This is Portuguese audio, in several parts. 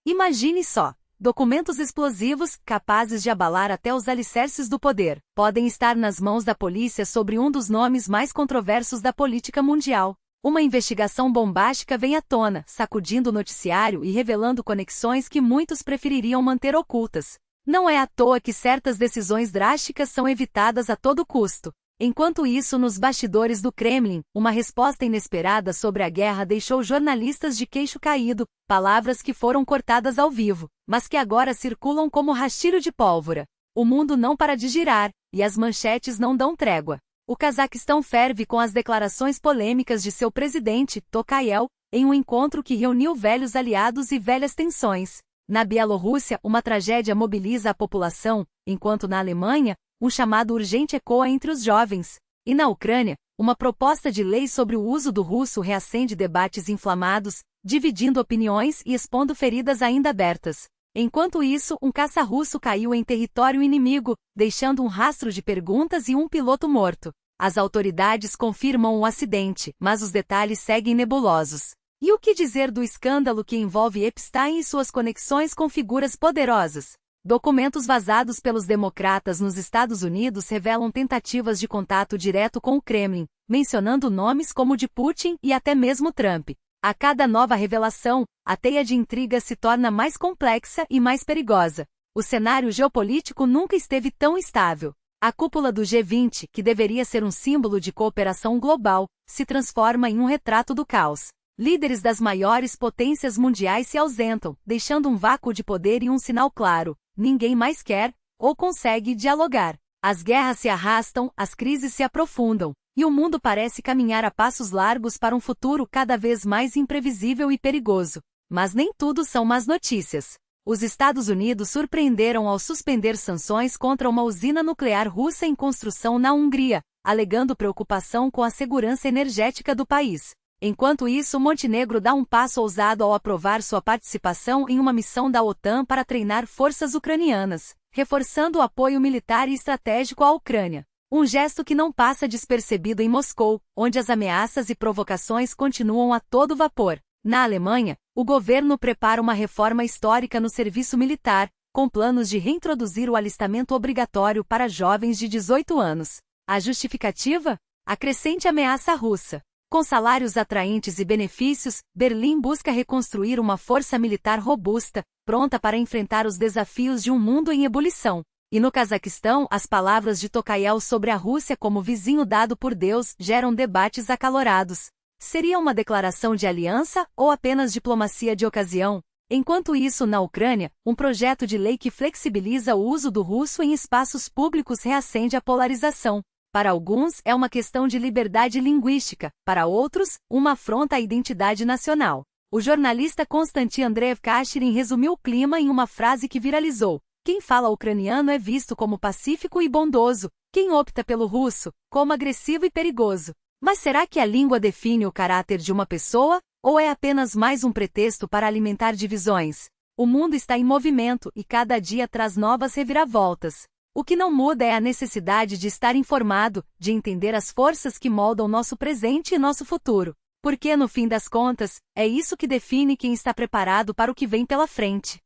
Imagine só. Documentos explosivos, capazes de abalar até os alicerces do poder, podem estar nas mãos da polícia sobre um dos nomes mais controversos da política mundial. Uma investigação bombástica vem à tona, sacudindo o noticiário e revelando conexões que muitos prefeririam manter ocultas. Não é à toa que certas decisões drásticas são evitadas a todo custo. Enquanto isso, nos bastidores do Kremlin, uma resposta inesperada sobre a guerra deixou jornalistas de queixo caído, palavras que foram cortadas ao vivo, mas que agora circulam como rastilho de pólvora. O mundo não para de girar, e as manchetes não dão trégua. O Cazaquistão ferve com as declarações polêmicas de seu presidente, Tokayev, em um encontro que reuniu velhos aliados e velhas tensões. Na Bielorrússia, uma tragédia mobiliza a população, enquanto na Alemanha, um chamado urgente ecoa entre os jovens. E na Ucrânia, uma proposta de lei sobre o uso do russo reacende debates inflamados, dividindo opiniões e expondo feridas ainda abertas. Enquanto isso, um caça russo caiu em território inimigo, deixando um rastro de perguntas e um piloto morto. As autoridades confirmam o acidente, mas os detalhes seguem nebulosos. E o que dizer do escândalo que envolve Epstein e suas conexões com figuras poderosas? Documentos vazados pelos democratas nos Estados Unidos revelam tentativas de contato direto com o Kremlin, mencionando nomes como de Putin e até mesmo Trump. A cada nova revelação, a teia de intriga se torna mais complexa e mais perigosa. O cenário geopolítico nunca esteve tão estável. A cúpula do G20, que deveria ser um símbolo de cooperação global, se transforma em um retrato do caos. Líderes das maiores potências mundiais se ausentam, deixando um vácuo de poder e um sinal claro: ninguém mais quer, ou consegue, dialogar. As guerras se arrastam, as crises se aprofundam, e o mundo parece caminhar a passos largos para um futuro cada vez mais imprevisível e perigoso. Mas nem tudo são más notícias. Os Estados Unidos surpreenderam ao suspender sanções contra uma usina nuclear russa em construção na Hungria, alegando preocupação com a segurança energética do país. Enquanto isso, Montenegro dá um passo ousado ao aprovar sua participação em uma missão da OTAN para treinar forças ucranianas, reforçando o apoio militar e estratégico à Ucrânia. Um gesto que não passa despercebido em Moscou, onde as ameaças e provocações continuam a todo vapor. Na Alemanha, o governo prepara uma reforma histórica no serviço militar, com planos de reintroduzir o alistamento obrigatório para jovens de 18 anos. A justificativa? A crescente ameaça russa. Com salários atraentes e benefícios, Berlim busca reconstruir uma força militar robusta, pronta para enfrentar os desafios de um mundo em ebulição. E no Cazaquistão, as palavras de Tokayev sobre a Rússia como vizinho dado por Deus geram debates acalorados. Seria uma declaração de aliança ou apenas diplomacia de ocasião? Enquanto isso, na Ucrânia, um projeto de lei que flexibiliza o uso do russo em espaços públicos reacende a polarização. Para alguns, é uma questão de liberdade linguística, para outros, uma afronta à identidade nacional. O jornalista Konstantin Andreev Kashirin resumiu o clima em uma frase que viralizou: quem fala ucraniano é visto como pacífico e bondoso, quem opta pelo russo, como agressivo e perigoso. Mas será que a língua define o caráter de uma pessoa, ou é apenas mais um pretexto para alimentar divisões? O mundo está em movimento e cada dia traz novas reviravoltas. O que não muda é a necessidade de estar informado, de entender as forças que moldam nosso presente e nosso futuro. Porque, no fim das contas, é isso que define quem está preparado para o que vem pela frente.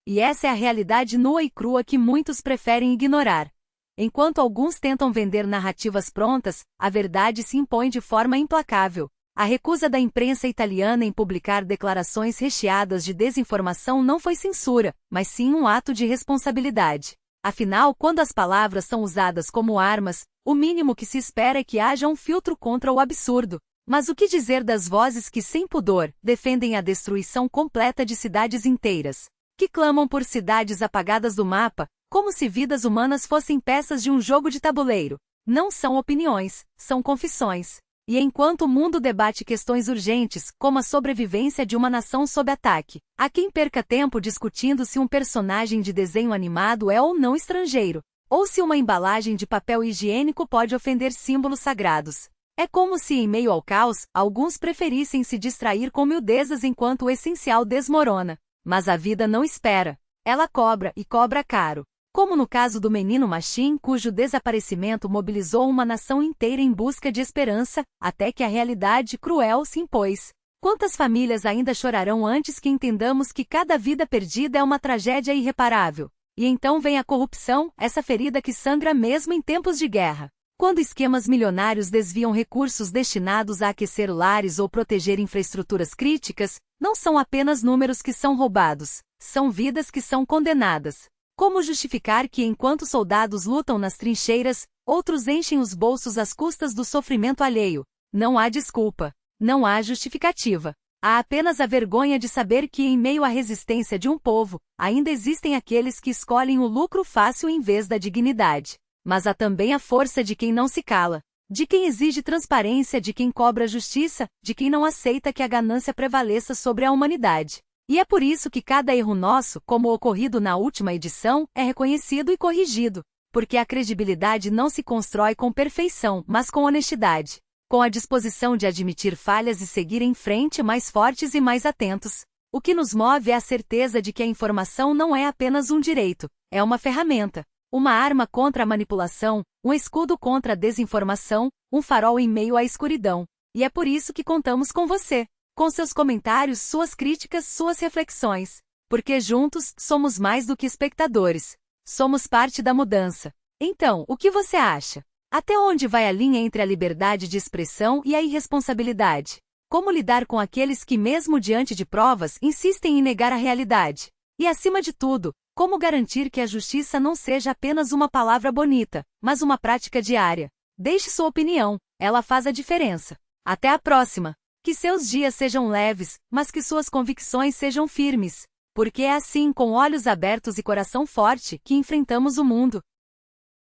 E essa é a realidade nua e crua que muitos preferem ignorar. Enquanto alguns tentam vender narrativas prontas, a verdade se impõe de forma implacável. A recusa da imprensa italiana em publicar declarações recheadas de desinformação não foi censura, mas sim um ato de responsabilidade. Afinal, quando as palavras são usadas como armas, o mínimo que se espera é que haja um filtro contra o absurdo. Mas o que dizer das vozes que, sem pudor, defendem a destruição completa de cidades inteiras? Que clamam por cidades apagadas do mapa, como se vidas humanas fossem peças de um jogo de tabuleiro? Não são opiniões, são confissões. E enquanto o mundo debate questões urgentes, como a sobrevivência de uma nação sob ataque, há quem perca tempo discutindo se um personagem de desenho animado é ou não estrangeiro, ou se uma embalagem de papel higiênico pode ofender símbolos sagrados. É como se, em meio ao caos, alguns preferissem se distrair com miudezas enquanto o essencial desmorona. Mas a vida não espera. Ela cobra, e cobra caro. Como no caso do menino Machim, cujo desaparecimento mobilizou uma nação inteira em busca de esperança, até que a realidade cruel se impôs. Quantas famílias ainda chorarão antes que entendamos que cada vida perdida é uma tragédia irreparável? E então vem a corrupção, essa ferida que sangra mesmo em tempos de guerra. Quando esquemas milionários desviam recursos destinados a aquecer lares ou proteger infraestruturas críticas, não são apenas números que são roubados, são vidas que são condenadas. Como justificar que enquanto soldados lutam nas trincheiras, outros enchem os bolsos às custas do sofrimento alheio? Não há desculpa. Não há justificativa. Há apenas a vergonha de saber que, em meio à resistência de um povo, ainda existem aqueles que escolhem o lucro fácil em vez da dignidade. Mas há também a força de quem não se cala, de quem exige transparência, de quem cobra justiça, de quem não aceita que a ganância prevaleça sobre a humanidade. E é por isso que cada erro nosso, como o ocorrido na última edição, é reconhecido e corrigido. Porque a credibilidade não se constrói com perfeição, mas com honestidade. Com a disposição de admitir falhas e seguir em frente mais fortes e mais atentos. O que nos move é a certeza de que a informação não é apenas um direito, é uma ferramenta, uma arma contra a manipulação, um escudo contra a desinformação, um farol em meio à escuridão. E é por isso que contamos com você, com seus comentários, suas críticas, suas reflexões. Porque juntos, somos mais do que espectadores. Somos parte da mudança. Então, o que você acha? Até onde vai a linha entre a liberdade de expressão e a irresponsabilidade? Como lidar com aqueles que, mesmo diante de provas, insistem em negar a realidade? E, acima de tudo, como garantir que a justiça não seja apenas uma palavra bonita, mas uma prática diária? Deixe sua opinião, ela faz a diferença. Até a próxima! Que seus dias sejam leves, mas que suas convicções sejam firmes. Porque é assim, com olhos abertos e coração forte, que enfrentamos o mundo.